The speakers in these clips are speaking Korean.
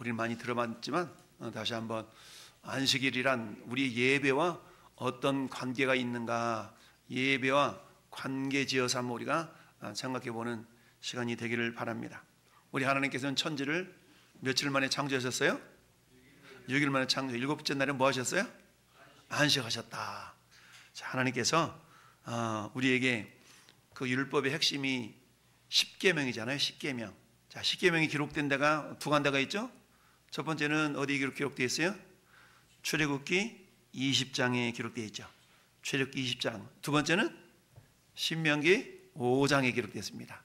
우리는 많이 들어봤지만 다시 한번 안식일이란 우리 예배와 어떤 관계가 있는가, 예배와 관계지어서 한번 우리가 생각해보는 시간이 되기를 바랍니다. 우리 하나님께서는 천지를 며칠 만에 창조하셨어요? 6일 만에 창조. 7번째 날에 뭐 하셨어요? 안식하셨다. 자, 하나님께서 우리에게 그 율법의 핵심이 10계명이잖아요. 10계명. 자, 10계명이 기록된 데가 두 군데가 있죠. 첫 번째는 어디에 기록되어 있어요? 출애굽기 20장에 기록되어 있죠. 출애굽기 20장. 두 번째는 신명기 5장에 기록되어 있습니다.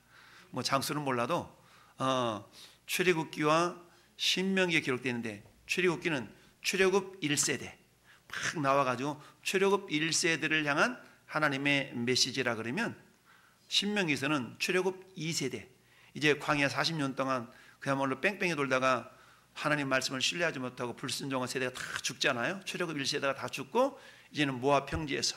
뭐 장수는 몰라도 출애굽기와 신명기에 기록되어 있는데, 출애굽기는 출애굽 1세대 막 나와가지고 출애굽 1세대를 향한 하나님의 메시지라 그러면, 신명기에서는 출애굽 2세대, 이제 광야 40년 동안 그야말로 뺑뺑이 돌다가 하나님 말씀을 신뢰하지 못하고 불순종한 세대가 다 죽잖아요. 출애굽 1세대가 다 죽고 이제는 모압 평지에서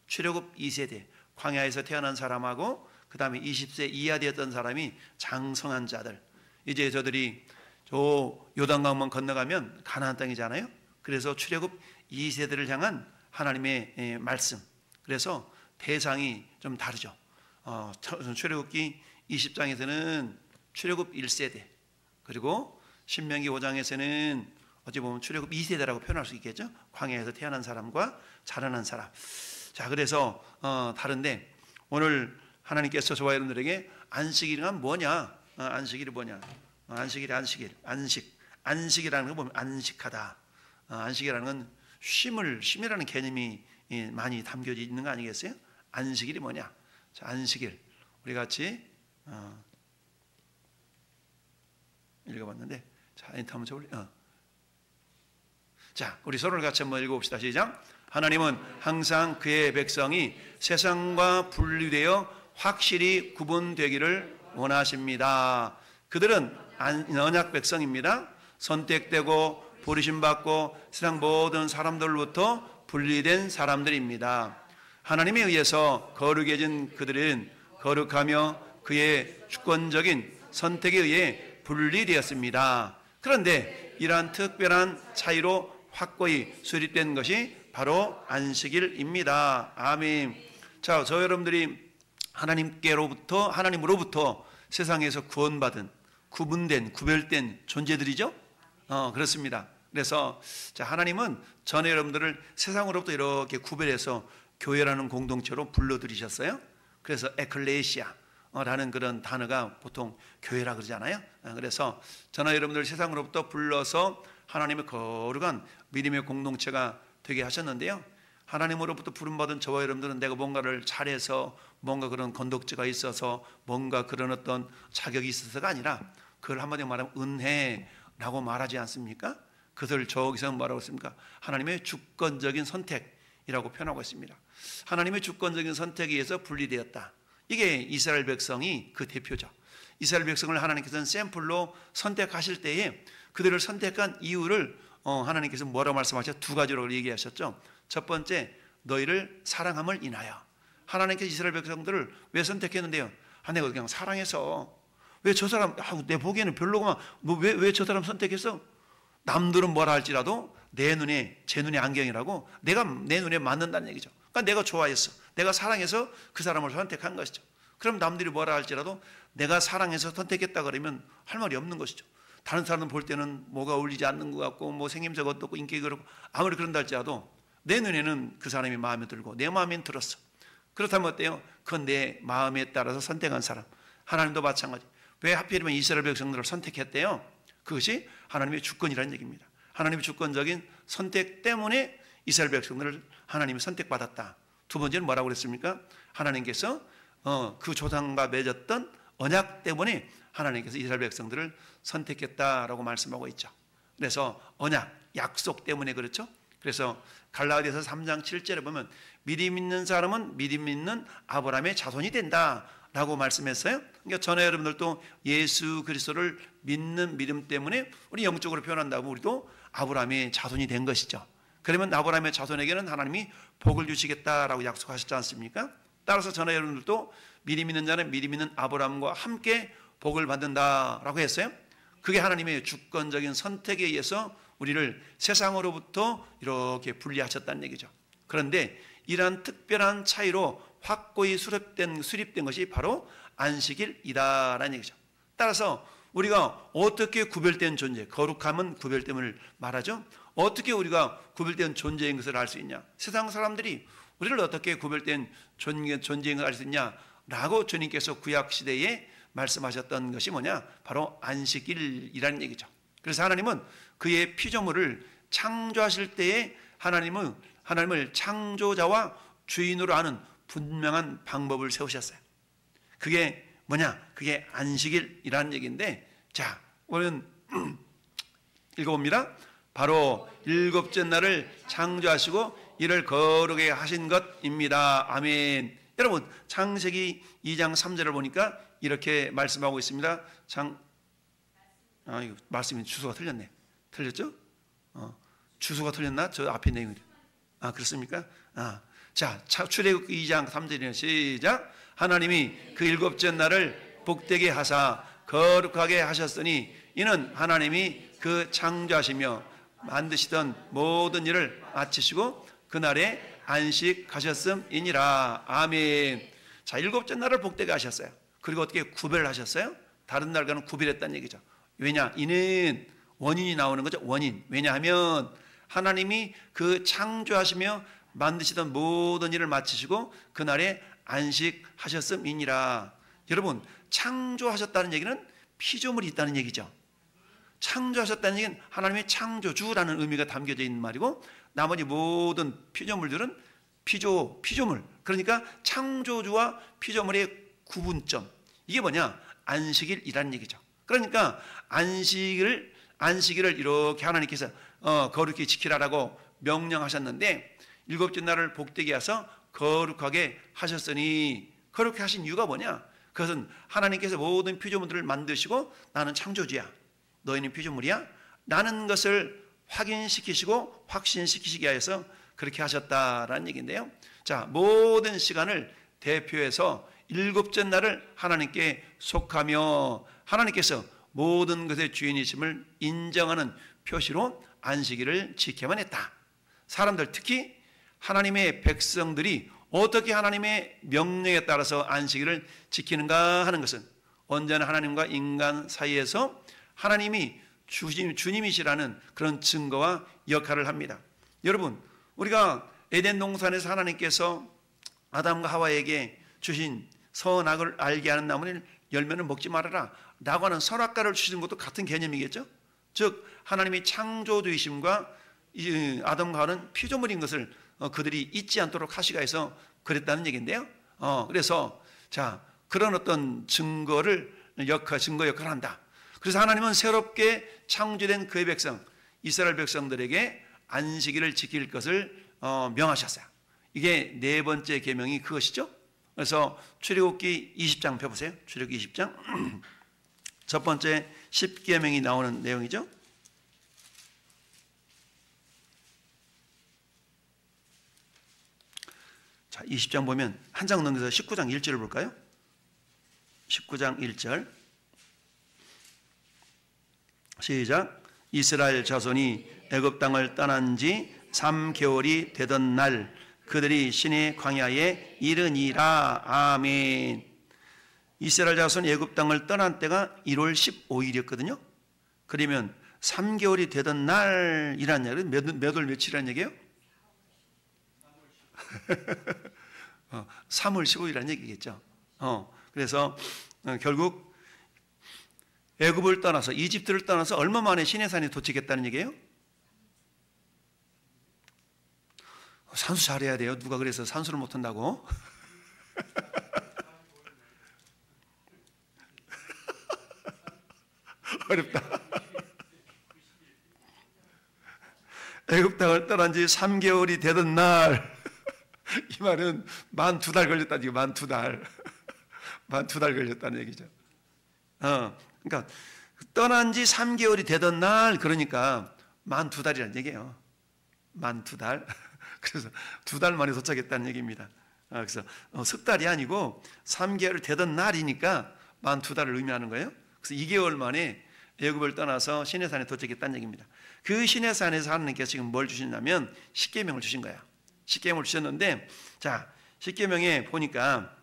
출애굽 2세대, 광야에서 태어난 사람하고 그 다음에 20세 이하 되었던 사람이 장성한 자들, 이제 저들이 저 요단강만 건너가면 가나안 땅이잖아요. 그래서 출애굽 2세대를 향한 하나님의 말씀, 그래서 대상이 좀 다르죠. 출애굽기 20장에서는 출애굽 1세대, 그리고 신명기 5장에서는 어찌 보면 출애굽 2세대라고 표현할 수 있겠죠. 광야에서 태어난 사람과 자라난 사람. 자, 그래서 다른데 오늘 하나님께서 저와 여러분들에게 안식일은 뭐냐? 안식일이 뭐냐? 안식이라는 거 보면 안식하다. 안식이라는 건 쉼이라는 개념이 많이 담겨져 있는 거 아니겠어요? 안식일이 뭐냐? 자, 안식일 우리 같이 읽어봤는데, 자, 인터 한번 쳐볼래요? 자, 우리 서로를 같이 한번 읽어봅시다. 시작. 하나님은 항상 그의 백성이 세상과 분리되어 확실히 구분되기를 원하십니다. 그들은 언약 백성입니다. 선택되고 부르심받고 세상 모든 사람들로부터 분리된 사람들입니다. 하나님에 의해서 거룩해진 그들은 거룩하며 그의 주권적인 선택에 의해 분리되었습니다. 그런데 이러한 특별한 차이로 확고히 수립된 것이 바로 안식일입니다. 아멘. 자, 저 여러분들이 하나님으로부터 세상에서 구원받은, 구별된 존재들이죠? 그렇습니다. 그래서 자, 하나님은 전에 여러분들을 세상으로부터 이렇게 구별해서 교회라는 공동체로 불러들이셨어요. 그래서 에클레시아라는 그런 단어가 보통 교회라 그러잖아요. 그래서 저나 여러분들 세상으로부터 불러서 하나님의 거룩한 믿음의 공동체가 되게 하셨는데요. 하나님으로부터 부름받은 저와 여러분들은 내가 뭔가를 잘해서, 뭔가 그런 건덕지가 있어서, 뭔가 그런 어떤 자격이 있어서가 아니라, 그걸 한마디로 말하면 은혜라고 말하지 않습니까? 그것을 저기서 뭐라고 했습니까? 하나님의 주권적인 선택이라고 표현하고 있습니다. 하나님의 주권적인 선택에 의해서 분리되었다. 이게 이스라엘 백성이 그 대표죠. 이스라엘 백성을 하나님께서는 샘플로 선택하실 때에 그들을 선택한 이유를 하나님께서 뭐라고 말씀하셨죠? 두 가지로 얘기하셨죠. 첫 번째, 너희를 사랑함을 인하여. 하나님께서 이스라엘 백성들을 왜 선택했는데요? 내가 그냥 사랑해서. 왜 저 사람, 내 보기에는 별로구만. 왜 저 사람 선택했어? 남들은 뭐라 할지라도 제 눈에 안경이라고 내 눈에 맞는다는 얘기죠. 그러니까 내가 좋아했어. 내가 사랑해서 그 사람을 선택한 것이죠. 그럼 남들이 뭐라 할지라도 내가 사랑해서 선택했다 그러면 할 말이 없는 것이죠. 다른 사람은 볼 때는 뭐가 어울리지 않는 것 같고, 뭐 생김새가 어떻고, 인격이 그렇고, 아무리 그런다 할지라도 내 눈에는 그 사람이 마음에 들고 내 마음엔 들었어. 그렇다면 어때요? 그건 내 마음에 따라서 선택한 사람. 하나님도 마찬가지. 왜 하필이면 이스라엘 백성들을 선택했대요? 그것이 하나님의 주권이라는 얘기입니다. 하나님의 주권적인 선택 때문에 이스라엘 백성들을 하나님이 선택받았다. 두 번째는 뭐라고 그랬습니까? 하나님께서 그 조상과 맺었던 언약 때문에 하나님께서 이스라엘 백성들을 선택했다라고 말씀하고 있죠. 그래서 언약, 약속 때문에 그렇죠. 그래서 갈라디아서 3장 7절에 보면 믿음 있는 사람은 믿음 있는 아브라함의 자손이 된다라고 말씀했어요. 그러니까 저는 여러분들도 예수 그리스도를 믿는 믿음 때문에 우리 영적으로 표현한다면 우리도 아브라함의 자손이 된 것이죠. 그러면 아브라함의 자손에게는 하나님이 복을 주시겠다라고 약속하셨지 않습니까? 따라서 저는 여러분들도 믿음 있는 자는 믿음 있는 아브라함과 함께 복을 받는다라고 했어요. 그게 하나님의 주권적인 선택에 의해서 우리를 세상으로부터 이렇게 분리하셨다는 얘기죠. 그런데 이러한 특별한 차이로 확고히 수립된 것이 바로 안식일이다라는 얘기죠. 따라서 우리가 어떻게 구별된 존재, 거룩함은 구별됨을 말하죠. 어떻게 우리가 구별된 존재인 것을 알 수 있냐? 세상 사람들이 우리를 어떻게 구별된 존재인 것을 알 수 있냐라고 주님께서 구약 시대에 말씀하셨던 것이 뭐냐? 바로 안식일이라는 얘기죠. 그래서 하나님은 그의 피조물을 창조하실 때에 하나님을 창조자와 주인으로 아는 분명한 방법을 세우셨어요. 그게 뭐냐? 그게 안식일이라는 얘기인데, 자, 우리는 읽어봅니다. 바로 일곱째 날을 창조하시고 이를 거룩하게 하신 것입니다. 아멘. 여러분, 창세기 2장 3절을 보니까 이렇게 말씀하고 있습니다. 이거 말씀이 주소가 틀렸네. 틀렸죠? 주소가 틀렸나? 저 앞에 내용이. 그렇습니까? 자, 출애굽기 2장 3절이네요. 시작. 하나님이 그 일곱째 날을 복되게 하사 거룩하게 하셨으니 이는 하나님이 그 창조하시며 만드시던 모든 일을 마치시고 그날에 안식하셨음이니라. 아멘. 자, 일곱째 날을 복되게 하셨어요. 그리고 어떻게 구별하셨어요? 다른 날과는 구별했다는 얘기죠. 왜냐? 이는 원인이 나오는 거죠. 원인. 왜냐하면 하나님이 그 창조하시며 만드시던 모든 일을 마치시고 그날에 안식하셨음이니라. 여러분, 창조하셨다는 얘기는 피조물이 있다는 얘기죠. 창조하셨다는 얘기는 하나님의 창조주라는 의미가 담겨져 있는 말이고, 나머지 모든 피조물들은 피조물. 그러니까 창조주와 피조물의 구분점. 이게 뭐냐? 안식일이라는 얘기죠. 그러니까 안식일을 이렇게 하나님께서 거룩히 지키라라고 명령하셨는데, 일곱째 날을 복되게 하셔서 거룩하게 하셨으니, 거룩하게 하신 이유가 뭐냐? 그것은 하나님께서 모든 피조물들을 만드시고 나는 창조주야, 너희는 피조물이야 라는 것을 확인시키시고 확신시키시기 위해서 그렇게 하셨다라는 얘기인데요. 자, 모든 시간을 대표해서 일곱째 날을 하나님께 속하며 하나님께서 모든 것의 주인이심을 인정하는 표시로 안식일을 지켜야만 했다. 사람들, 특히 하나님의 백성들이 어떻게 하나님의 명령에 따라서 안식일을 지키는가 하는 것은 언제나 하나님과 인간 사이에서 하나님이 주님이시라는 그런 증거와 역할을 합니다. 여러분, 우리가 에덴 동산에서 하나님께서 아담과 하와에게 주신 선악을 알게 하는 나무를 열매는 먹지 말아라 라고 하는 선악과를 주신 것도 같은 개념이겠죠. 즉 하나님의 창조주이심과 아담과 하와는 피조물인 것을 그들이 잊지 않도록 하시가 해서 그랬다는 얘기인데요. 그래서 자, 그런 어떤 증거 역할을 한다. 그래서 하나님은 새롭게 창조된 그의 백성 이스라엘 백성들에게 안식일을 지킬 것을 명하셨어요. 이게 네 번째 계명이 그것이죠. 그래서 출애굽기 20장 펴보세요. 출애굽기 20장 첫 번째 10계명이 나오는 내용이죠. 자, 20장 보면 한 장 넘겨서 19장 1절을 볼까요? 19장 1절 시작. 이스라엘 자손이 애굽 땅을 떠난 지 3개월이 되던 날 그들이 시내 광야에 이르니라. 아멘. 이스라엘 자손이 애굽 땅을 떠난 때가 1월 15일이었거든요. 그러면 3개월이 되던 날이라는 얘기는 몇 월 며칠이라는 얘기예요? 3월 15일이라는 얘기겠죠. 그래서 결국 애굽을 떠나서 이집트를 떠나서 얼마 만에 시내산에 도착했다는 얘기예요? 산수 잘해야 돼요. 누가 그래서 산수를 못한다고? 어렵다. 애굽 땅을 떠난 지 3개월이 되던 날, 이 말은 만 2달 걸렸다는 얘기죠. 만 2달. 만 2달 걸렸다는 얘기죠. 그러니까 떠난 지 3개월이 되던 날, 그러니까 만 2달이라는 얘기예요. 만 2달. 그래서 2달 만에 도착했다는 얘기입니다. 그래서 석 달이 아니고 3개월 되던 날이니까 만 2달을 의미하는 거예요. 그래서 2개월 만에 애굽을 떠나서 시내산에 도착했다는 얘기입니다. 그 시내산에서 하나님께서 지금 뭘 주시냐면 십계명을 주신 거예요. 십계명을 주셨는데, 자, 십계명에 보니까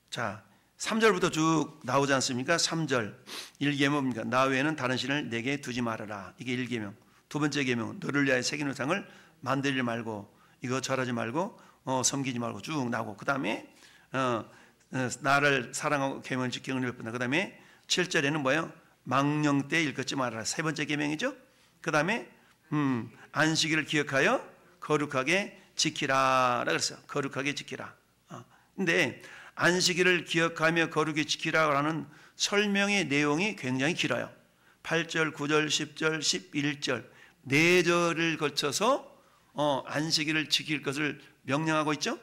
자, 3절부터 쭉 나오지 않습니까? 3절 1계명 뭡니까? 나 외에는 다른 신을 내게 두지 말아라. 이게 1계명. 두 번째 계명은 너를 위하여 새긴 우상을 만들지 말고, 이거 절하지 말고, 섬기지 말고 쭉 나오고, 그 다음에 나를 사랑하고 계명을 지키는 은혜를 베푼다. 그 다음에 7절에는 뭐예요? 망령 때 일컫지 말아라. 세 번째 계명이죠. 그 다음에 안식일을 기억하여 거룩하게 지키라 그랬어요. 거룩하게 지키라. 근데 안식일을 기억하며 거룩히 지키라라는 설명의 내용이 굉장히 길어요. 8절, 9절, 10절, 11절 4절을 거쳐서 안식일을 지킬 것을 명령하고 있죠.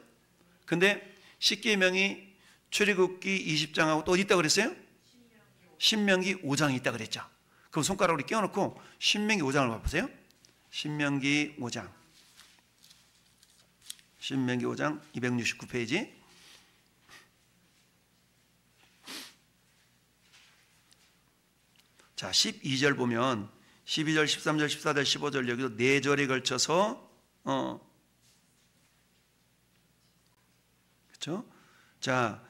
근데 십계명이 출애굽기 20장하고 또 어디 있다고 그랬어요? 신명기 5장에 있다고 그랬죠. 그럼 손가락으로 끼워놓고 신명기 5장을 봐보세요. 신명기 5장 269페이지. 자, 12절 보면 12절, 13절, 14절, 15절 여기도 4절에 걸쳐서 그렇죠? 자,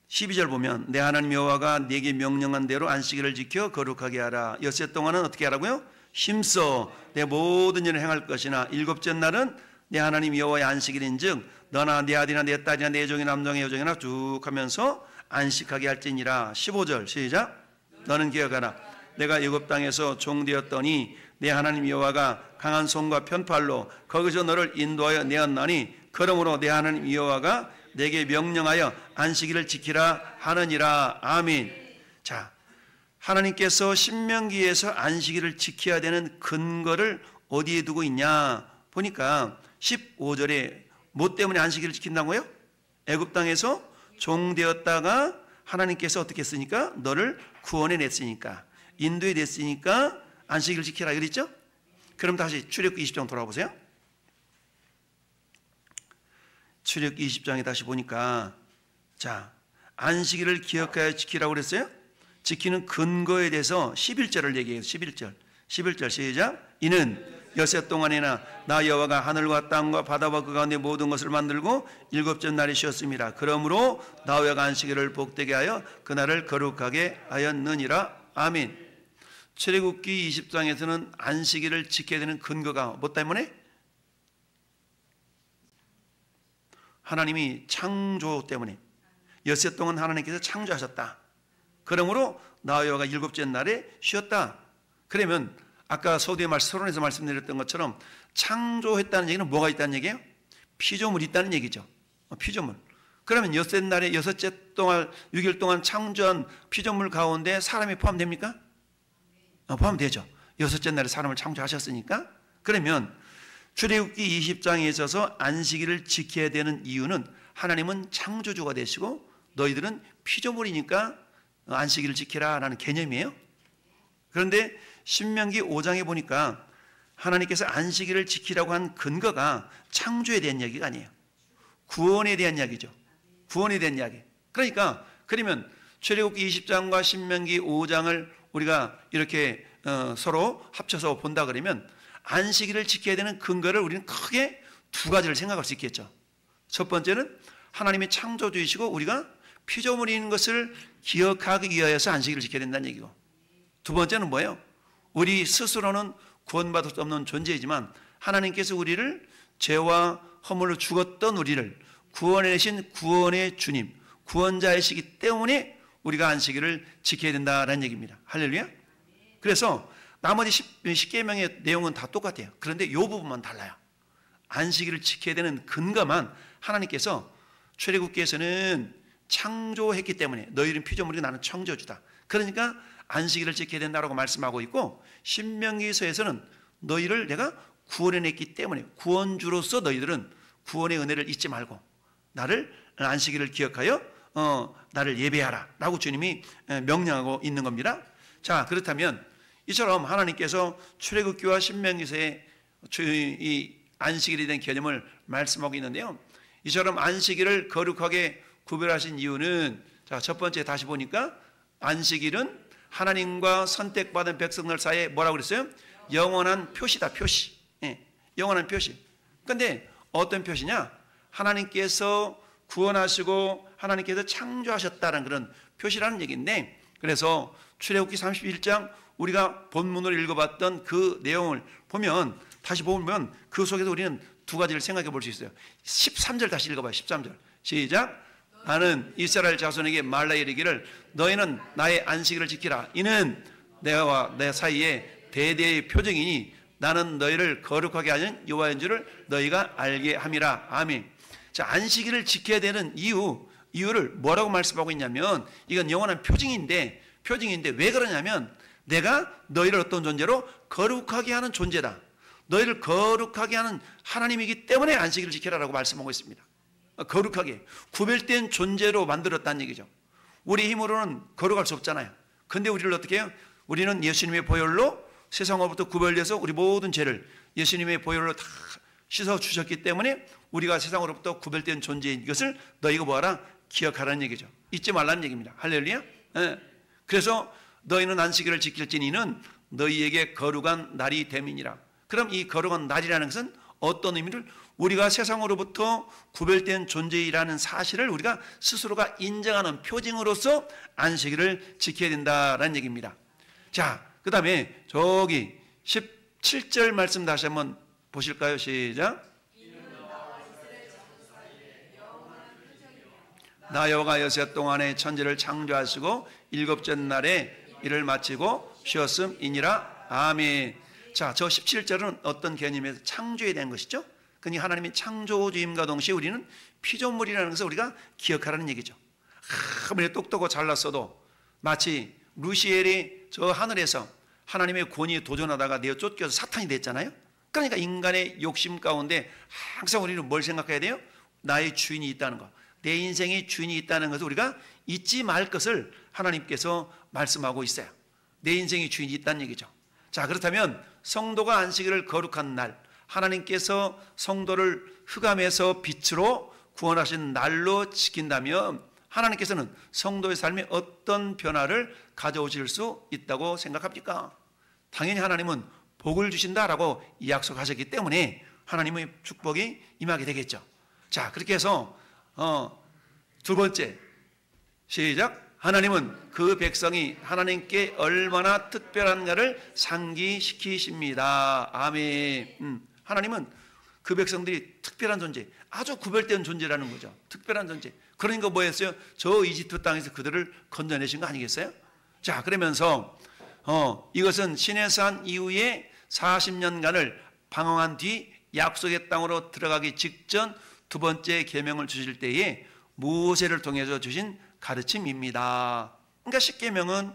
12절 보면 내 하나님 여호와가 네게 명령한 대로 안식일을 지켜 거룩하게 하라. 엿새 동안은 어떻게 하라고요? 힘써 내 모든 일을 행할 것이나 일곱째 날은 내 하나님 여호와의 안식일인즉 너나 네 아들이나 네 딸이나 네 종이 남종이 여종이나 쭉 하면서 안식하게 할지니라. 15절 시작. 너는 기억하라. 내가 애굽 땅에서 종되었더니 내 하나님 여호와가 강한 손과 편팔로 거기서 너를 인도하여 내었나니 그러므로 내 하나님 여호와가 내게 명령하여 안식일을 지키라 하느니라. 아멘. 자, 하나님께서 신명기에서 안식일을 지켜야 되는 근거를 어디에 두고 있냐 보니까 15절에 뭐 때문에 안식일을 지킨다고요? 애굽 땅에서 종되었다가 하나님께서 어떻게 했으니까? 너를 구원해 냈으니까, 인도해 냈으니까 안식일을 지키라 그랬죠? 그럼 다시 출애굽기 20장 돌아보세요. 출애굽기 20장에 다시 보니까, 자, 안식일을 기억하여 지키라고 그랬어요? 지키는 근거에 대해서 11절을 얘기해요. 11절 시작. 이는 엿새 동안이나 나 여호와가 하늘과 땅과 바다와 그 가운데 모든 것을 만들고 일곱째 날에 쉬었습니다. 그러므로 나 여호와가 안식일을 복되게 하여 그날을 거룩하게 하였느니라. 아멘. 출애굽기 20장에서는 안식일을 지켜야 되는 근거가 뭐 때문에? 하나님이 창조 때문에. 엿새 동안 하나님께서 창조하셨다. 그러므로 나 여호와가 일곱째 날에 쉬었다. 그러면 아까 서론에서 말씀드렸던 것처럼 창조했다는 얘기는 뭐가 있다는 얘기예요? 피조물이 있다는 얘기죠. 피조물. 그러면 엿새 날에 여섯째 동안 6일 동안 창조한 피조물 가운데 사람이 포함됩니까? 포함되죠. 여섯째 날에 사람을 창조하셨으니까. 그러면 출애굽기 20장에 있어서 안식일을 지켜야 되는 이유는 하나님은 창조주가 되시고 너희들은 피조물이니까 안식일을 지키라라는 개념이에요. 그런데 신명기 5장에 보니까 하나님께서 안식일을 지키라고 한 근거가 창조에 대한 이야기가 아니에요. 구원에 대한 이야기죠. 구원에 대한 이야기. 그러니까 그러면 출애굽기 20장과 신명기 5장을 우리가 이렇게 서로 합쳐서 본다 그러면 안식일을 지켜야 되는 근거를 우리는 크게 두 가지를 생각할 수 있겠죠. 첫 번째는 하나님의 창조주이시고 우리가 피조물인 것을 기억하기 위하여서 안식일을 지켜야 된다는 얘기고, 두 번째는 뭐예요? 우리 스스로는 구원받을 수 없는 존재이지만 하나님께서 우리를 죄와 허물로 죽었던 우리를 구원해내신 구원의 주님, 구원자이시기 때문에 우리가 안식일을 지켜야 된다는 얘기입니다. 할렐루야. 그래서 나머지 10계명의 내용은 다 똑같아요. 그런데 이 부분만 달라요. 안식일을 지켜야 되는 근거만 하나님께서 출애굽기에서는 창조했기 때문에 너희는 피조물이고 나는 창조주다. 그러니까 안식일을 지켜야 된다고 말씀하고 있고, 신명기서에서는 너희를 내가 구원해냈기 때문에 구원주로서 너희들은 구원의 은혜를 잊지 말고 나를 안식일을 기억하여 나를 예배하라 라고 주님이 명령하고 있는 겁니다. 자, 그렇다면 이처럼 하나님께서 출애굽기와 신명기서에 이 안식일에 대한 개념을 말씀하고 있는데요, 이처럼 안식일을 거룩하게 구별하신 이유는 자, 첫 번째 다시 보니까 안식일은 하나님과 선택받은 백성들 사이에 뭐라고 그랬어요? 영원한 표시다, 표시. 예, 영원한 표시. 근데 어떤 표시냐? 하나님께서 구원하시고 하나님께서 창조하셨다는 그런 표시라는 얘기인데, 그래서 출애굽기 31장 우리가 본문으로 읽어봤던 그 내용을 보면, 다시 보면 그 속에서 우리는 두 가지를 생각해 볼 수 있어요. 13절 다시 읽어봐요. 13절 시작. 나는 이스라엘 자손에게 말라 이르기를 너희는 나의 안식일을 지키라. 이는 내와 내 사이에 대대의 표징이니 나는 너희를 거룩하게 하는 여호와인 줄을 너희가 알게 함이라. 아멘. 자, 안식일을 지켜야 되는 이유를 뭐라고 말씀하고 있냐면, 이건 영원한 표징인데 왜 그러냐면, 내가 너희를 어떤 존재로 거룩하게 하는 존재다. 너희를 거룩하게 하는 하나님이기 때문에 안식일을 지켜라라고 말씀하고 있습니다. 거룩하게 구별된 존재로 만들었다는 얘기죠. 우리 힘으로는 거룩할 수 없잖아요. 근데 우리를 어떻게 해요? 우리는 예수님의 보혈로 세상으로부터 구별돼서 우리 모든 죄를 예수님의 보혈로 다 씻어 주셨기 때문에 우리가 세상으로부터 구별된 존재인 것을 너희가 뭐하라? 기억하라는 얘기죠. 잊지 말라는 얘기입니다. 할렐루야. 네. 그래서 너희는 안식일을 지킬지니 이는 너희에게 거룩한 날이 됨이니라. 그럼 이 거룩한 날이라는 것은 어떤 의미를, 우리가 세상으로부터 구별된 존재이라는 사실을 우리가 스스로가 인정하는 표징으로서 안식일을 지켜야 된다는 얘기입니다. 자, 그 다음에 저기 17절 말씀 다시 한번 보실까요? 시작. 나 여호와가 여섯 동안의 천지를 창조하시고 일곱째 날에 일을 마치고 쉬었음이니라. 아멘. 자, 저 17절은 어떤 개념에서 창조에 대한 것이죠? 그러니 하나님의 창조주임과 동시에 우리는 피조물이라는 것을 우리가 기억하라는 얘기죠. 아무리 똑똑하고 잘났어도 마치 루시엘이 저 하늘에서 하나님의 권위에 도전하다가 내어 쫓겨서 사탄이 됐잖아요. 그러니까 인간의 욕심 가운데 항상 우리는 뭘 생각해야 돼요? 나의 주인이 있다는 것, 내 인생의 주인이 있다는 것을 우리가 잊지 말 것을 하나님께서 말씀하고 있어요. 내 인생의 주인이 있다는 얘기죠. 자, 그렇다면 성도가 안식일을 거룩한 날, 하나님께서 성도를 흑암에서 빛으로 구원하신 날로 지킨다면 하나님께서는 성도의 삶에 어떤 변화를 가져오실 수 있다고 생각합니까? 당연히 하나님은 복을 주신다라고 약속하셨기 때문에 하나님의 축복이 임하게 되겠죠. 자, 그렇게 해서 두 번째 시작. 하나님은 그 백성이 하나님께 얼마나 특별한가를 상기시키십니다. 아멘. 하나님은 그 백성들이 특별한 존재, 아주 구별된 존재라는 거죠. 특별한 존재. 그러니까 뭐였어요? 저 이집트 땅에서 그들을 건져내신 거 아니겠어요? 자, 그러면서 이것은 시내산 이후에 40년간을 방황한 뒤 약속의 땅으로 들어가기 직전 두 번째 계명을 주실 때에 모세를 통해서 주신 가르침입니다. 그러니까 십계명은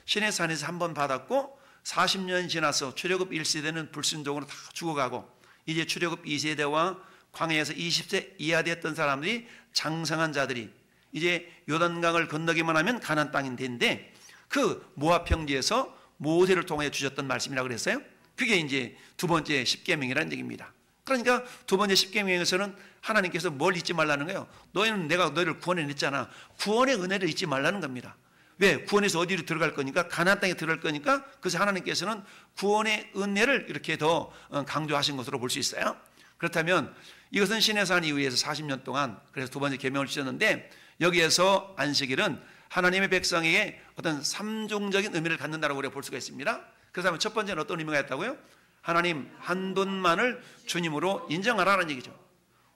시내산에서 한 번 받았고 40년 지나서 출애굽 1세대는 불순종으로 다 죽어가고 이제 출애굽 2세대와 광야에서 20세 이하 됐던 사람들이 장성한 자들이 이제 요단강을 건너기만 하면 가나안 땅인데 그 모압 평지에서 모세를 통해 주셨던 말씀이라고 그랬어요. 그게 이제 두 번째 십계명이라는 얘기입니다. 그러니까 두 번째 십계명에서는 하나님께서 뭘 잊지 말라는 거예요. 너희는 내가 너희를 구원해냈잖아. 구원의 은혜를 잊지 말라는 겁니다. 왜? 구원해서 어디로 들어갈 거니까, 가나안 땅에 들어갈 거니까. 그래서 하나님께서는 구원의 은혜를 이렇게 더 강조하신 것으로 볼 수 있어요. 그렇다면 이것은 시내산 이후에서 40년 동안 그래서 두 번째 계명을 주셨는데, 여기에서 안식일은 하나님의 백성에게 어떤 삼중적인 의미를 갖는다고 우리가 볼 수가 있습니다. 그래서 첫 번째는 어떤 의미가 있다고요? 하나님 한 분만을 주님으로 인정하라는 얘기죠.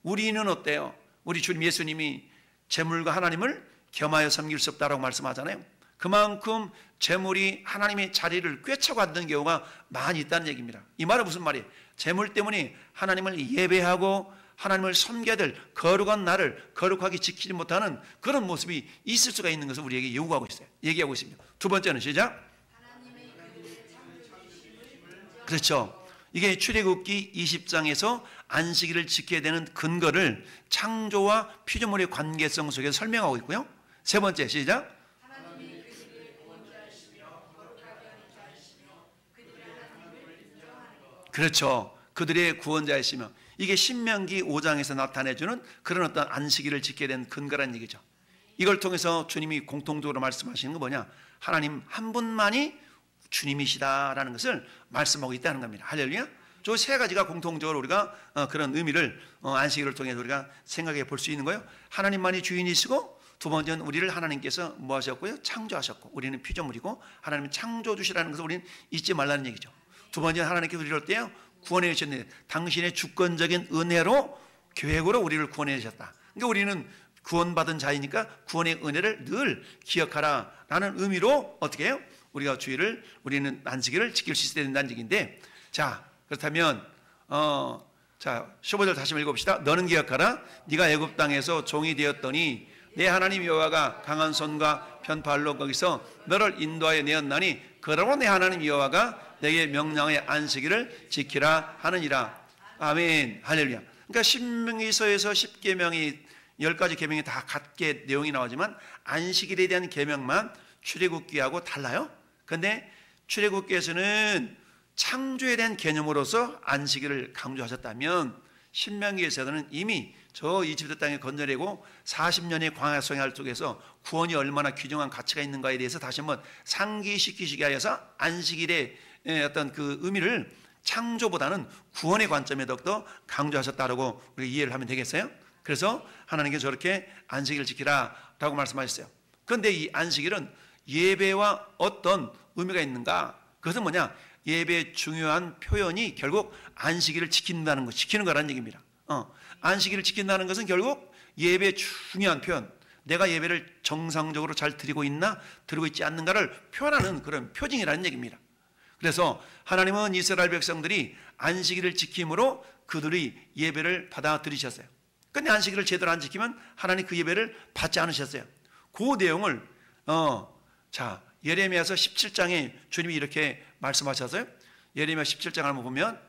우리는 어때요? 우리 주님 예수님이 재물과 하나님을 겸하여 섬길 수 없다라고 말씀하잖아요. 그만큼 재물이 하나님의 자리를 꿰차고 경우가 많이 있다는 얘기입니다. 이 말은 무슨 말이에요? 재물 때문에 하나님을 예배하고 하나님을 섬겨야 될 거룩한 날을 거룩하게 지키지 못하는 그런 모습이 있을 수가 있는 것을 우리에게 요구하고 있어요. 얘기하고 있습니다. 두 번째는 시작. 그렇죠. 이게 출애굽기 20장에서 안식일을 지켜야 되는 근거를 창조와 피조물의 관계성 속에서 설명하고 있고요. 세 번째 시작. 그렇죠. 그들의 구원자이시며, 이게 신명기 5장에서 나타내주는 그런 어떤 안식일을 지켜야 되는 근거라는 얘기죠. 이걸 통해서 주님이 공통적으로 말씀하시는 건 뭐냐? 하나님 한 분만이 주님이시다라는 것을 말씀하고 있다는 겁니다. 할렐루야. 저 세 가지가 공통적으로 우리가 그런 의미를 안식일을 통해서 우리가 생각해 볼 수 있는 거예요. 하나님만이 주인이시고, 두 번째는 우리를 하나님께서 뭐 하셨고요? 창조하셨고, 우리는 피조물이고 하나님은 창조주시라는 것을 우리는 잊지 말라는 얘기죠. 두 번째는 하나님께서 우리를 어때요? 구원해 주셨는데, 당신의 주권적인 은혜로, 계획으로 우리를 구원해 주셨다. 그러니까 우리는 구원받은 자이니까 구원의 은혜를 늘 기억하라 라는 의미로 어떻게 해요? 우리가 주일을, 우리는 안식일을 지킬 수 있어야 된다는 얘기인데, 자, 그렇다면 15절 다시 읽어봅시다. 너는 기억하라. 네가 애굽 땅에서 종이 되었더니 내 하나님 여호와가 강한 손과 편팔로 거기서 너를 인도하여 내었나니, 그러므로 내 하나님 여호와가 내게 명령의 안식일을 지키라 하느니라. 아멘. 할렐루야. 그러니까 신명기서에서 10계명이 10가지 계명이 다 같게 내용이 나오지만 안식일에 대한 계명만 출애굽기하고 달라요. 그런데 출애굽기에서는 창조에 대한 개념으로서 안식일을 강조하셨다면, 신명기에서는 이미 저 이집트 땅에 건져내고 40년의 광야 생활 속에서 구원이 얼마나 귀중한 가치가 있는가에 대해서 다시 한번 상기시키시기 위해서 안식일의 어떤 그 의미를 창조보다는 구원의 관점에 더욱더 강조하셨다라고 우리가 이해를 하면 되겠어요? 그래서 하나님께서 저렇게 안식일을 지키라라고 말씀하셨어요. 그런데 이 안식일은 예배와 어떤 의미가 있는가? 그것은 뭐냐? 예배의 중요한 표현이 결국 안식일을 지킨다는 것, 지키는 거라는 얘기입니다. 안식일을 지킨다는 것은 결국 예배의 중요한 표현, 내가 예배를 정상적으로 잘 드리고 있나, 드리고 있지 않는가를 표현하는 그런 표징이라는 얘기입니다. 그래서 하나님은 이스라엘 백성들이 안식일을 지킴으로 그들이 예배를 받아들이셨어요. 그런데 안식일을 제대로 안 지키면 하나님 그 예배를 받지 않으셨어요. 그 내용을 예레미야서 17장에 주님이 이렇게 말씀하셨어요. 예레미야 17장 한번 보면,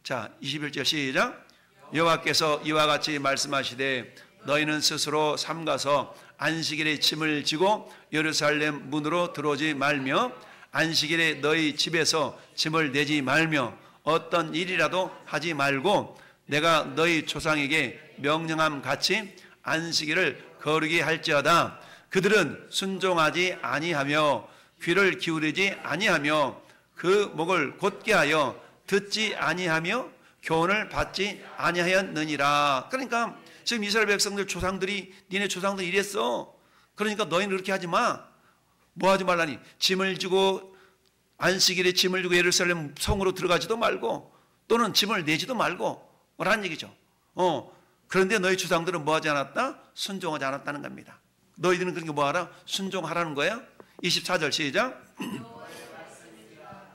21절 시작. 여호와께서 이와 같이 말씀하시되 너희는 스스로 삼가서 안식일에 짐을 지고 예루살렘 문으로 들어오지 말며, 안식일에 너희 집에서 짐을 내지 말며, 어떤 일이라도 하지 말고 내가 너희 조상에게 명령함 같이 안식일을 거르게 할지어다. 그들은 순종하지 아니하며 귀를 기울이지 아니하며 그 목을 곧게 하여 듣지 아니하며 교훈을 받지 아니하였느니라. 그러니까 지금 이스라엘 백성들 조상들이, 니네 조상들이 이랬어. 그러니까 너희는 그렇게 하지 마. 뭐 하지 말라니? 짐을 지고, 안식일에 짐을 지고 예루살렘 성으로 들어가지도 말고, 또는 짐을 내지도 말고 라는 얘기죠. 그런데 너희 조상들은 뭐 하지 않았다? 순종하지 않았다는 겁니다. 너희들은 그러니까 뭐 하라? 순종하라는 거야. 24절 시작.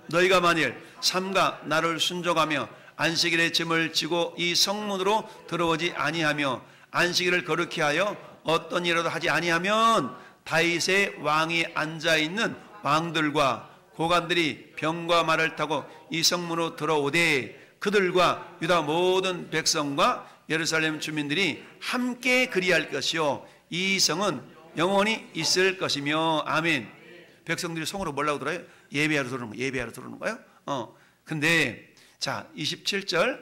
너희가 만일 삼가 나를 순종하며 안식일에 짐을 지고 이 성문으로 들어오지 아니하며 안식일을 거룩히 하여 어떤 일이라도 하지 아니하면, 다윗의 왕이 앉아있는 왕들과 고관들이 병과 말을 타고 이 성문으로 들어오되 그들과 유다 모든 백성과 예루살렘 주민들이 함께 그리할 것이요 이 성은 영원히 있을 것이며. 아멘. 백성들이 성으로 뭐라고 들어요? 예배하러 들어오는 거예요. 예배하러 들어오는 거예요. 근데 27절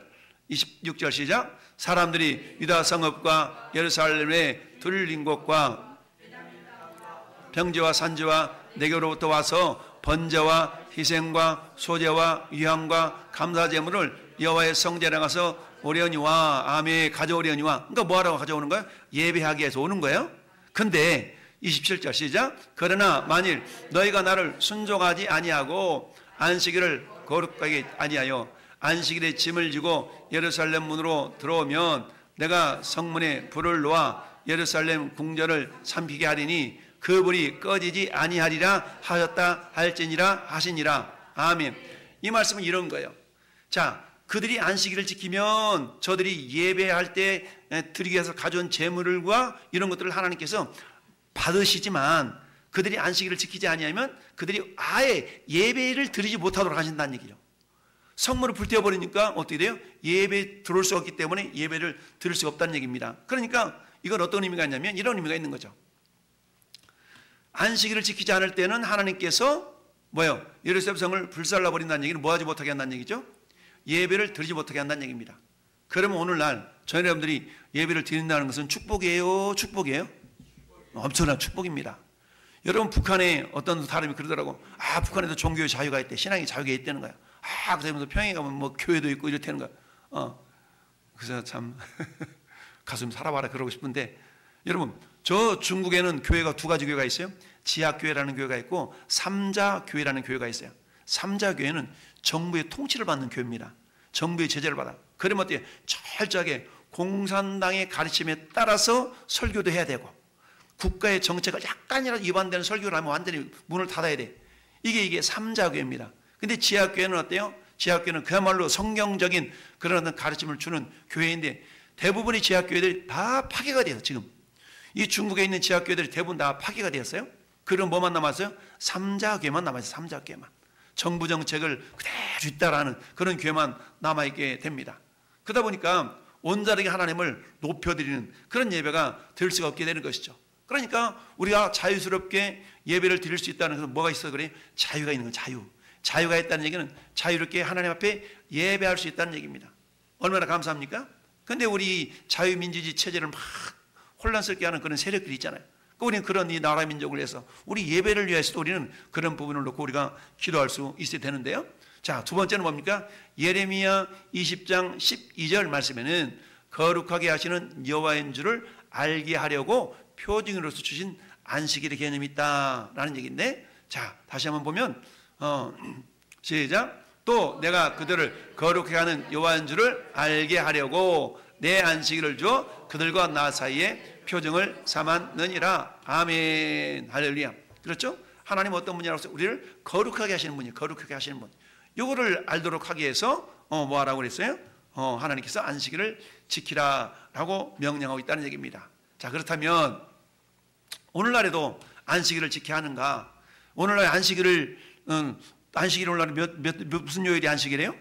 26절 시작. 사람들이 유다 성읍과 예루살렘의 둘린 곳과 평지와 산지와 내게로부터 와서 번제와 희생과 소제와 위향과 감사제물을 여호와의 성전에 가서 오려니와. 아멘. 가져오려니와. 그러니까 뭐하라고 가져오는 거예요? 예배하기 위해서 오는 거예요. 근데 27절 시작. 그러나 만일 너희가 나를 순종하지 아니하고 안식일을 거룩하게 아니하여 안식일에 짐을 지고 예루살렘 문으로 들어오면 내가 성문에 불을 놓아 예루살렘 궁전을 삼키게 하리니 그 불이 꺼지지 아니하리라 하셨다 할지니라 하시니라. 아멘. 이 말씀은 이런 거예요. 그들이 안식일을 지키면 저들이 예배할 때 드리기 위해서 가져온 제물과 이런 것들을 하나님께서 받으시지만, 그들이 안식일을 지키지 아니하면 그들이 아예 예배를 드리지 못하도록 하신다는 얘기죠. 성문을 불태워버리니까 어떻게 돼요? 예배에 들어올 수 없기 때문에 예배를 드릴 수 없다는 얘기입니다. 그러니까 이건 어떤 의미가 있냐면 이런 의미가 있는 거죠. 안식일을 지키지 않을 때는 하나님께서 예루살렘 성을 불살라버린다는 얘기는 뭐하지 못하게 한다는 얘기죠? 예배를 드리지 못하게 한다는 얘기입니다. 그러면 오늘날 저희 여러분들이 예배를 드린다는 것은 축복이에요? 축복이에요? 엄청난 축복입니다. 여러분, 북한에 어떤 사람이 그러더라고. 아, 북한에도 종교의 자유가 있대. 신앙의 자유가 있다는 거야. 아, 그다음에 평양에 가면 뭐 교회도 있고 이렇다는 거야. 그래서 참 가슴 살아봐라 그러고 싶은데, 여러분, 저 중국에는 교회가 두 가지 교회가 있어요. 지하교회라는 교회가 있고 삼자교회라는 교회가 있어요. 삼자교회는 정부의 통치를 받는 교회입니다. 정부의 제재를 받아. 그러면 어때요? 철저하게 공산당의 가르침에 따라서 설교도 해야 되고, 국가의 정책을 약간이라도 위반되는 설교를 하면 완전히 문을 닫아야 돼. 이게 삼자교회입니다. 근데 지하교회는 어때요? 지하교회는 그야말로 성경적인 그런 가르침을 주는 교회인데, 대부분의 지하교회들이 다 파괴가 돼요. 지금 이 중국에 있는 지하교회들이 대부분 다 파괴가 되었어요. 그럼 뭐만 남았어요? 삼자교회만 남았어요. 삼자교회만. 정부 정책을 그대로 잇따라하는 그런 교회만 남아있게 됩니다. 그러다 보니까 온전하게 하나님을 높여드리는 그런 예배가 될 수가 없게 되는 것이죠. 그러니까 우리가 자유스럽게 예배를 드릴 수 있다는 것은 뭐가 있어 그래요? 자유가 있는 거예요. 자유가 있다는 얘기는 자유롭게 하나님 앞에 예배할 수 있다는 얘기입니다. 얼마나 감사합니까? 근데 우리 자유민주주의 체제를 막 혼란스럽게 하는 그런 세력들이 있잖아요. 우리는 그런 이 나라 민족을 위해서 우리 예배를 위해서도 우리는 그런 부분을 놓고 우리가 기도할 수 있어야 되는데요. 자, 두 번째는 뭡니까? 예레미야 20장 12절 말씀에는 거룩하게 하시는 여호와인 줄을 알게 하려고 표징으로서 주신 안식일의 개념이 있다라는 얘기인데, 자, 다시 한번 보면 시작. 또 내가 그들을 거룩하게 하는 여호와인 줄을 알게 하려고 내 안식일을 주어 그들과 나 사이에 표징을 삼았느니라. 아멘. 할렐루야. 그렇죠? 하나님은 어떤 분이라고 했어요? 우리를 거룩하게 하시는 분이에요. 거룩하게 하시는 분. 이거를 알도록 하기 위해서 뭐 하라고 그랬어요? 하나님께서 안식일을 지키라라고 명령하고 있다는 얘기입니다. 자, 그렇다면 오늘날에도 안식일을 지켜야 하는가? 오늘날 안식일을 오늘날 무슨 요일이 안식일이에요?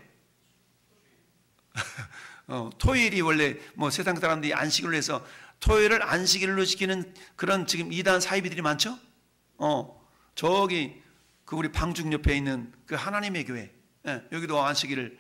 토요일이 원래 뭐 세상 사람들이 안식일로 해서 토요일을 안식일로 지키는 그런 지금 이단 사이비들이 많죠? 저기 그 우리 방중 옆에 있는 그 하나님의 교회, 여기도 안식일을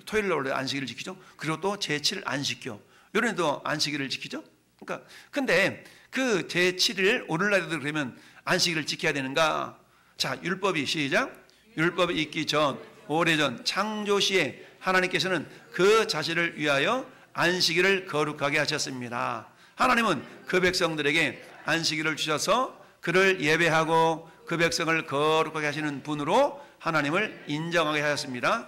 토요일로 원래 안식일을 지키죠. 그리고 또 제7일 안식교, 이런 데도 안식일을 지키죠. 그러니까 근데 그 제7일 오늘날에도 그러면 안식일을 지켜야 되는가? 자, 율법이 시작. 율법이 있기 전 오래전 창조시에 하나님께서는 그 자신을 위하여 안식일을 거룩하게 하셨습니다. 하나님은 그 백성들에게 안식일을 주셔서 그를 예배하고 그 백성을 거룩하게 하시는 분으로 하나님을 인정하게 하셨습니다.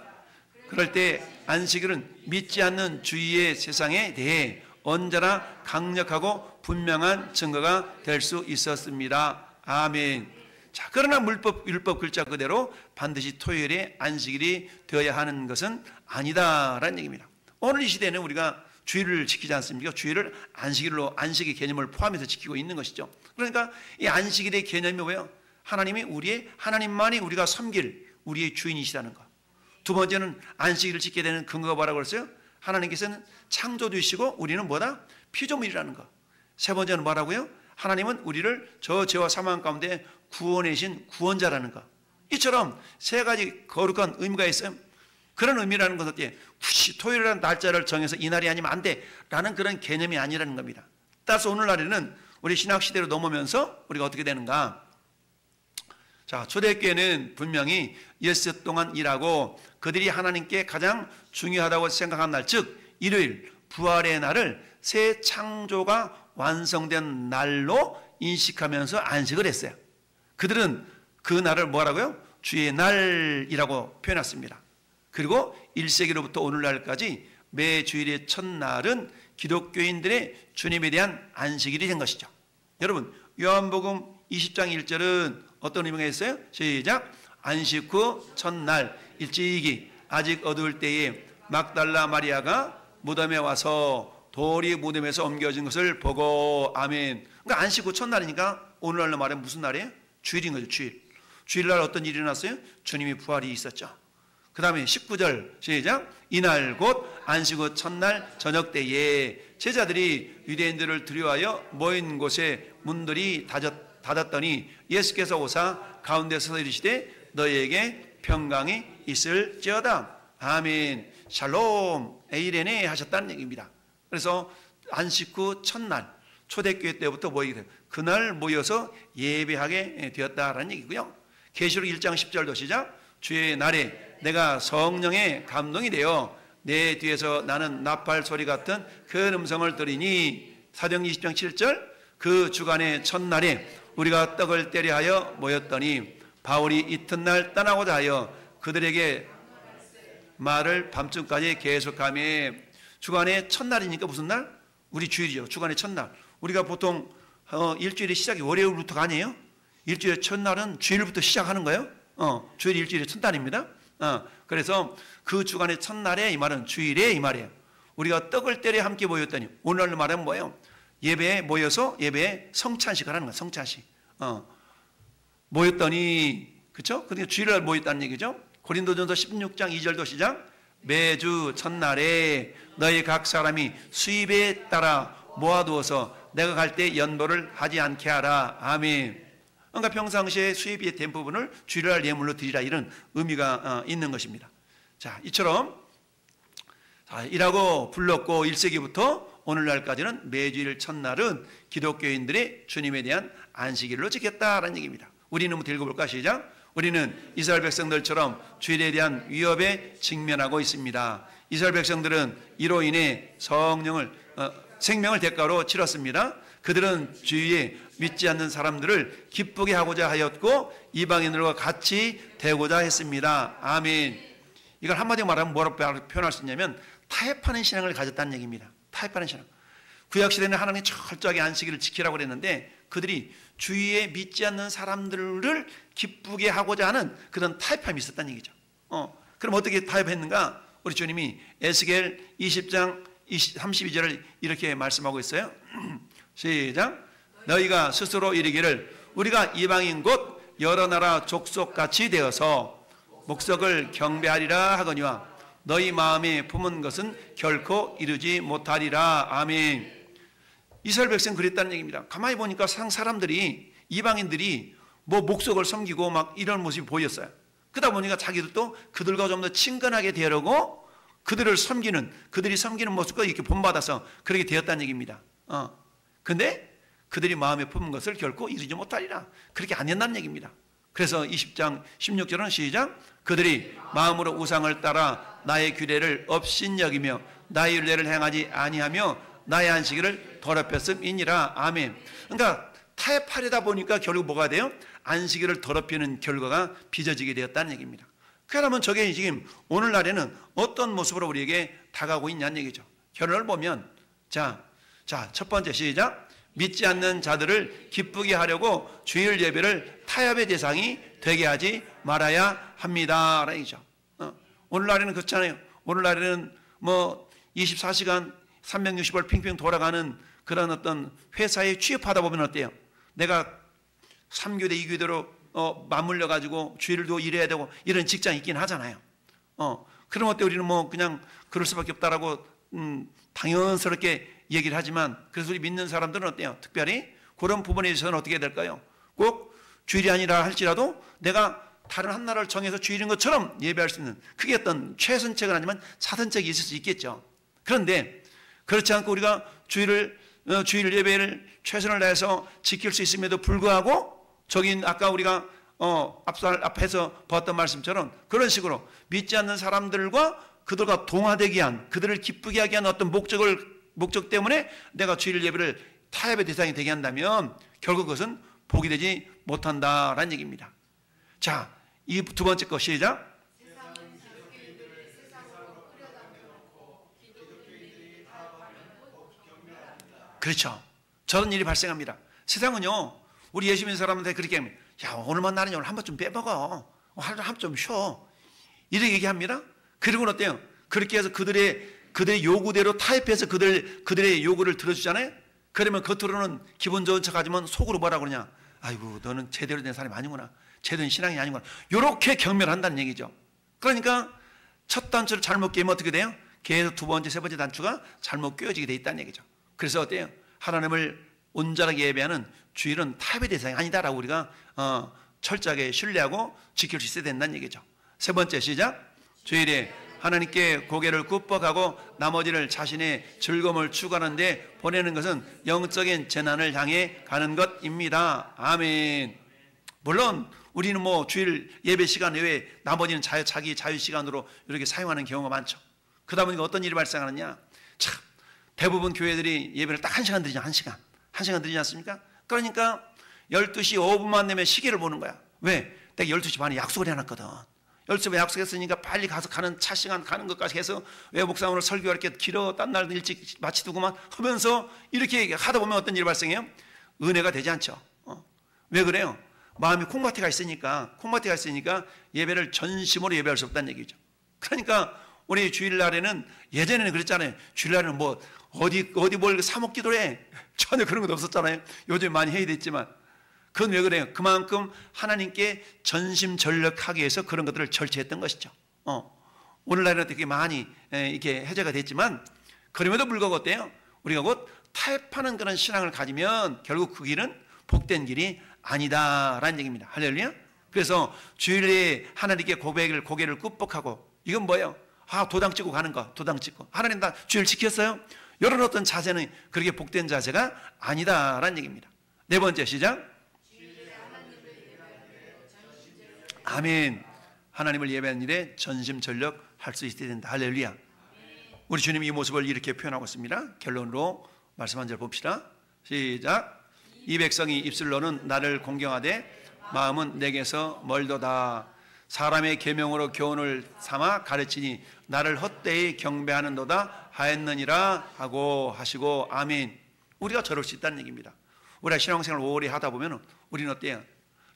그럴 때 안식일은 믿지 않는 주위의 세상에 대해 언제나 강력하고 분명한 증거가 될 수 있었습니다. 아멘. 자, 그러나 율법 글자 그대로 반드시 토요일에 안식일이 되어야 하는 것은 아니다라는 얘기입니다. 오늘 이 시대는 우리가 주일을 지키지 않습니까? 주일을 안식일로, 안식의 개념을 포함해서 지키고 있는 것이죠. 그러니까 이 안식일의 개념이 뭐예요? 하나님만이 우리가 섬길 우리의 주인이시라는 것. 두 번째는 안식일을 지켜야 되는 근거가 뭐라고 그랬어요? 하나님께서는 창조주이시고 우리는 뭐다? 피조물이라는 것. 세 번째는 뭐라고요? 하나님은 우리를 저 죄와 사망 가운데 구원해신 구원자라는 것. 이처럼 세 가지 거룩한 의미가 있어요. 그런 의미라는 것은 어때요? 굳이 토요일이라는 날짜를 정해서 이 날이 아니면 안 돼 라는 그런 개념이 아니라는 겁니다. 따라서 오늘날에는 우리 신학시대로 넘으면서 우리가 어떻게 되는가? 자, 초대교회는 분명히 엿새 동안 일하고 그들이 하나님께 가장 중요하다고 생각한 날, 즉 일요일 부활의 날을 새 창조가 완성된 날로 인식하면서 안식을 했어요. 그들은 그 날을 뭐라고요? 주의 날이라고 표현했습니다. 그리고 1세기로부터 오늘날까지 매 주일의 첫날은 기독교인들의 주님에 대한 안식일이 된 것이죠. 여러분, 요한복음 20장 1절은 어떤 의미가 있어요? 시작. 안식 후 첫날 일찍이 아직 어두울 때에 막달라 마리아가 무덤에 와서 돌이 무덤에서 옮겨진 것을 보고 아멘. 그러니까 안식 후 첫날이니까 오늘날로 말하면 무슨 날이에요? 주일인 거죠. 주일날 어떤 일이 일어났어요? 주님이 부활이 있었죠. 그 다음에 19절 시작. 이날 곧 안식 후 첫날 저녁 때에 제자들이 유대인들을 두려워하여 모인 곳에 문들이 닫았더니 예수께서 오사 가운데 서서 이르시되 너희에게 평강이 있을지어다. 아멘. 샬롬 에이레네 하셨다는 얘기입니다. 그래서 안식 후 첫날 초대교회 때부터 모이게 돼요. 그날 모여서 예배하게 되었다라는 얘기고요. 계시록 1장 10절도 시작. 주의 날에 내가 성령의 감동이 되어 내 뒤에서 나는 나팔 소리 같은 큰 음성을 들으니 사도행전 20장 7절 그 주간의 첫날에 우리가 떡을 때려 하여 모였더니 바울이 이튿날 떠나고자 하여 그들에게 말을 밤중까지 계속하며 주간의 첫날이니까 무슨 날? 우리 주일이죠. 주간의 첫날. 우리가 보통 일주일의 시작이 월요일부터가 아니에요. 일주일의 첫날은 주일부터 시작하는 거예요. 주일 일주일의 첫날입니다. 그래서 그 주간의 첫날에 이 말은 주일에 이 말이에요. 우리가 떡을 때려 함께 모였더니 오늘 말은 뭐예요? 예배에 모여서 예배에 성찬식을 하는 거예요. 성찬식. 모였더니 그렇죠? 그러니까 주일날 모였다는 얘기죠. 고린도전서 16장 2절도 시작. 매주 첫날에 너희 각 사람이 수입에 따라 모아두어서 내가 갈 때 연보를 하지 않게 하라. 아멘. 그러니까 평상시에 수입이 된 부분을 주일날 예물로 드리라 이런 의미가 있는 것입니다. 자, 이처럼 일하고 불렀고 1세기부터 오늘날까지는 매주일 첫날은 기독교인들의 주님에 대한 안식일로 지켰다라는 얘기입니다. 우리는 한번 읽어볼까? 시작. 우리는 이스라엘 백성들처럼 주일에 대한 위협에 직면하고 있습니다. 이스라엘 백성들은 이로 인해 생명을 대가로 치렀습니다. 그들은 주위에 믿지 않는 사람들을 기쁘게 하고자 하였고 이방인들과 같이 되고자 했습니다. 아멘. 이걸 한마디로 말하면 뭐라고 표현할 수 있냐면 타협하는 신앙을 가졌다는 얘기입니다. 타협하는 신앙. 구약시대는 하나님이 철저하게 안식일을 지키라고 그랬는데 그들이 주위에 믿지 않는 사람들을 기쁘게 하고자 하는 그런 타협함이 있었다는 얘기죠. 그럼 어떻게 타협했는가? 우리 주님이 에스겔 20장 32절을 이렇게 말씀하고 있어요. 시작. 너희가 스스로 이르기를 우리가 이방인 곧 여러 나라 족속같이 되어서 목석을 경배하리라 하거니와 너희 마음에 품은 것은 결코 이루지 못하리라. 아멘. 이스라엘 백성 그랬다는 얘기입니다. 가만히 보니까 사람들이 이방인들이 뭐 목석을 섬기고 막 이런 모습이 보였어요. 그러다 보니까 자기들도 그들과 좀 더 친근하게 되려고 그들이 섬기는 모습과 이렇게 본받아서 그렇게 되었다는 얘기입니다. 근데 그들이 마음에 품은 것을 결코 이루지 못하리라. 그렇게 안 된다는 얘기입니다. 그래서 20장 16절은 시작. 그들이 마음으로 우상을 따라 나의 규례를 업신여기며 나의 율례를 행하지 아니하며 나의 안식일을 더럽혔음이니라. 아멘. 그러니까 타협하려다 보니까 결국 뭐가 돼요? 안식일을 더럽히는 결과가 빚어지게 되었다는 얘기입니다. 그러면 저게 지금 오늘날에는 어떤 모습으로 우리에게 다가오고 있냐는 얘기죠. 결론을 보면 첫 번째 시작. 믿지 않는 자들을 기쁘게 하려고 주일 예배를 타협의 대상이 되게 하지 말아야 합니다. 라는 얘기죠. 오늘날에는 그렇잖아요. 오늘날에는 뭐 24시간 360일 핑핑 돌아가는 그런 어떤 회사에 취업하다 보면 어때요? 내가 3교대 2교대로 맞물려 가지고 주일도 일해야 되고 이런 직장이 있긴 하잖아요. 그럼 어때? 우리는 뭐 그냥 그럴 수밖에 없다라고 당연스럽게 얘기를 하지만 그래서 우리 믿는 사람들은 어때요? 특별히 그런 부분에 있어서는 어떻게 될까요? 꼭 주일이 아니라 할지라도 내가 다른 한 나라를 정해서 주일인 것처럼 예배할 수 있는 그게 어떤 최선책은 아니지만 차선책이 있을 수 있겠죠. 그런데 그렇지 않고 우리가 주일 예배를 최선을 다해서 지킬 수 있음에도 불구하고 저기 아까 우리가 앞에서 봤던 말씀처럼 그런 식으로 믿지 않는 사람들과 그들과 동화되게 한 그들을 기쁘게 하게 한 어떤 목적 때문에 내가 주일 예배를 타협의 대상이 되게 한다면 결국 그것은 복이 되지 못한다라는 얘기입니다. 자, 이 두 번째 거 시작. 그렇죠. 저런 일이 발생합니다. 세상은요, 우리 예수 믿는 사람한테 그렇게 합니다. 야, 오늘만 날이냐, 오늘 한 번 좀 빼먹어. 한 번 좀 쉬어. 이렇게 얘기합니다. 그리고는 어때요? 그렇게 해서 그들의 요구대로 타협해서 그들의 요구를 들어주잖아요? 그러면 겉으로는 기분 좋은 척 하지만 속으로 뭐라 그러냐? 아이고, 너는 제대로 된 사람이 아니구나. 제대로 된 신앙이 아니구나. 이렇게 경멸한다는 얘기죠. 그러니까 첫 단추를 잘못 끼면 어떻게 돼요? 계속 두 번째, 세 번째 단추가 잘못 끼워지게 돼 있다는 얘기죠. 그래서 어때요? 하나님을 온전하게 예배하는 주일은 타협의 대상이 아니다라고 우리가 철저하게 신뢰하고 지킬 수 있어야 된다는 얘기죠. 세 번째 시작. 주일에 하나님께 고개를 굽벅하고 나머지를 자신의 즐거움을 추구하는 데 보내는 것은 영적인 재난을 향해 가는 것입니다. 아멘. 물론 우리는 뭐 주일 예배 시간 외에 나머지는 자기 자유 시간으로 이렇게 사용하는 경우가 많죠. 그러다 보니까 어떤 일이 발생하느냐, 참 대부분 교회들이 예배를 딱 1시간 드리죠. 1시간 드리지 않습니까? 그러니까 12시 5분만 되면 시계를 보는 거야. 왜? 내가 12시 반에 약속을 해놨거든. 12시 반에 약속했으니까 빨리 가서 가는 차 시간 가는 것까지 해서, 왜 목사님으로 설교가 이렇게 길어, 딴 날 일찍 마치두고만 하면서 이렇게 하다 보면 어떤 일이 발생해요? 은혜가 되지 않죠. 왜 그래요? 마음이 콩밭에가 있으니까 예배를 전심으로 예배할 수 없다는 얘기죠. 그러니까 우리 주일날에는, 예전에는 그랬잖아요. 주일날에는 뭐 어디 뭘 사먹기도 해. 전혀 그런 것도 없었잖아요. 요즘 많이 해야 됐지만. 그건 왜 그래요? 그만큼 하나님께 전심전력하기 위해서 그런 것들을 절제했던 것이죠. 오늘날에는 되게 많이 이렇게 해제가 됐지만, 그럼에도 불구하고 어때요? 우리가 곧 타협하는 그런 신앙을 가지면 결국 그 길은 복된 길이 아니다라는 얘기입니다. 할렐루야. 그래서 주일에 하나님께 고개를 굽벅하고, 이건 뭐예요? 도당 찍고 가는 거, 도당 찍고. 하나님 다 주일 지켰어요? 이런 어떤 자세는 그렇게 복된 자세가 아니다라는 얘기입니다. 네 번째, 시작. 아멘. 하나님을 예배하는 일에 전심전력 할 수 있어야 된다. 할렐루야. 우리 주님이 이 모습을 이렇게 표현하고 있습니다. 결론으로 말씀 한 절 봅시다. 시작. 이 백성이 입술로는 나를 공경하되 마음은 내게서 멀도다. 사람의 계명으로 교훈을 삼아 가르치니 나를 헛되이 경배하는도다 하였느니라 하고 하시고. 아멘. 우리가 저럴 수 있다는 얘기입니다. 우리가 신앙생활을 오래 하다 보면 우리는 어때요?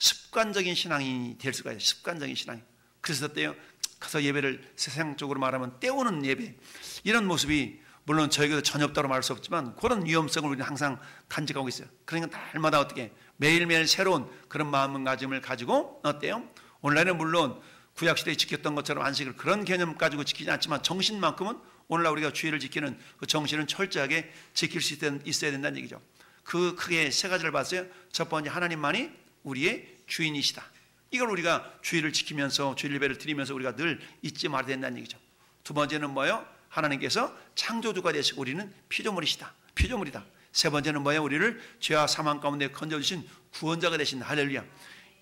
습관적인 신앙이 될 수가 있어요. 습관적인 신앙이. 그래서 어때요? 가서 예배를 세상적으로 말하면 때우는 예배, 이런 모습이 물론 저에게도 전혀 없다고 말할 수 없지만 그런 위험성을 우리는 항상 간직하고 있어요. 그러니까 날마다 어떻게 매일매일 새로운 그런 마음가짐을 가지고 어때요? 오늘날은 물론 구약시대에 지켰던 것처럼 안식을 그런 개념 가지고 지키지 않지만 정신만큼은 오늘날 우리가 주의를 지키는 그 정신은 철저하게 지킬 수 있어야 된다는 얘기죠. 그 크게 세 가지를 봤어요. 첫 번째, 하나님만이 우리의 주인이시다. 이걸 우리가 주의를 지키면서 주일 예배를 드리면서 우리가 늘 잊지 말아야 된다는 얘기죠. 두 번째는 뭐예요? 하나님께서 창조주가 되시고 우리는 피조물이시다. 피조물이다. 세 번째는 뭐예요? 우리를 죄와 사망 가운데 건져주신 구원자가 되신, 할렐루야.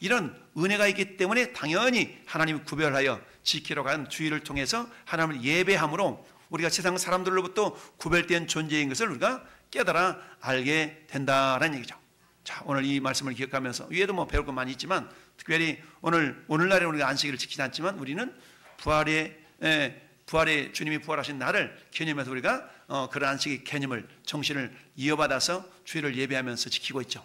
이런 은혜가 있기 때문에 당연히 하나님이 구별하여 지키려고 하는 주의를 통해서 하나님을 예배함으로 우리가 세상 사람들로부터 구별된 존재인 것을 우리가 깨달아 알게 된다는 얘기죠. 자, 오늘 이 말씀을 기억하면서, 위에도 뭐 배울 것 많이 있지만 특별히 오늘날에 우리가 안식일을 지키지 않지만 우리는 부활의 주님이 부활하신 날을 기념해서 우리가 그런 안식의 개념을, 정신을 이어받아서 주일을 예배하면서 지키고 있죠.